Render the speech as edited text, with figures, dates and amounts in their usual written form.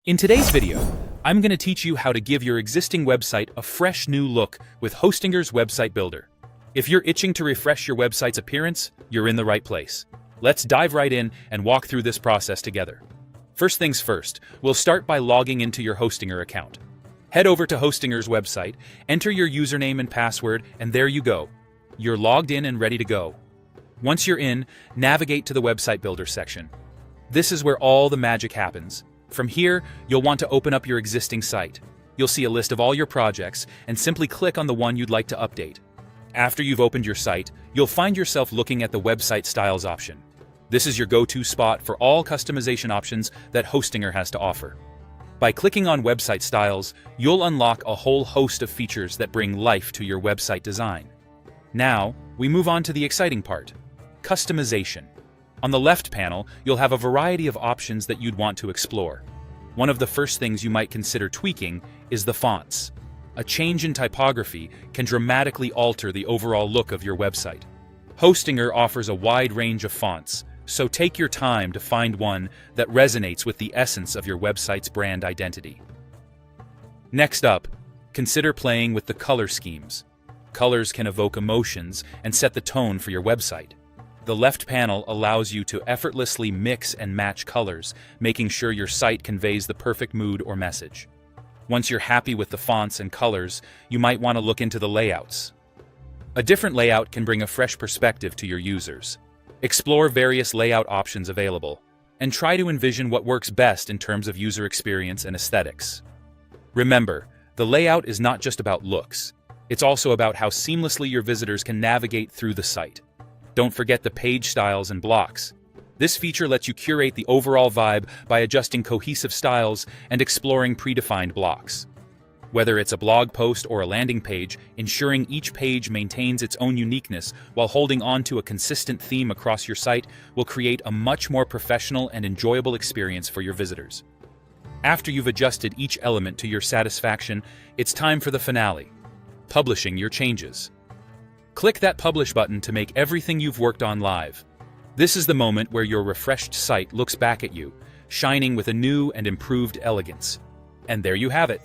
In today's video, I'm going to teach you how to give your existing website a fresh new look with Hostinger's Website Builder. If you're itching to refresh your website's appearance, you're in the right place. Let's dive right in and walk through this process together. First things first, we'll start by logging into your Hostinger account. Head over to Hostinger's website, enter your username and password, and there you go. You're logged in and ready to go. Once you're in, navigate to the Website Builder section. This is where all the magic happens. From here, you'll want to open up your existing site. You'll see a list of all your projects and simply click on the one you'd like to update. After you've opened your site, you'll find yourself looking at the Website Styles option. This is your go-to spot for all customization options that Hostinger has to offer. By clicking on Website Styles, you'll unlock a whole host of features that bring life to your website design. Now, we move on to the exciting part: customization. On the left panel, you'll have a variety of options that you'd want to explore. One of the first things you might consider tweaking is the fonts. A change in typography can dramatically alter the overall look of your website. Hostinger offers a wide range of fonts, so take your time to find one that resonates with the essence of your website's brand identity. Next up, consider playing with the color schemes. Colors can evoke emotions and set the tone for your website. The left panel allows you to effortlessly mix and match colors, making sure your site conveys the perfect mood or message. Once you're happy with the fonts and colors, you might want to look into the layouts. A different layout can bring a fresh perspective to your users. Explore various layout options available, and try to envision what works best in terms of user experience and aesthetics. Remember, the layout is not just about looks. It's also about how seamlessly your visitors can navigate through the site. Don't forget the page styles and blocks. This feature lets you curate the overall vibe by adjusting cohesive styles and exploring predefined blocks. Whether it's a blog post or a landing page, ensuring each page maintains its own uniqueness while holding on to a consistent theme across your site will create a much more professional and enjoyable experience for your visitors. After you've adjusted each element to your satisfaction, it's time for the finale: publishing your changes. Click that Publish button to make everything you've worked on live. This is the moment where your refreshed site looks back at you, shining with a new and improved elegance. And there you have it.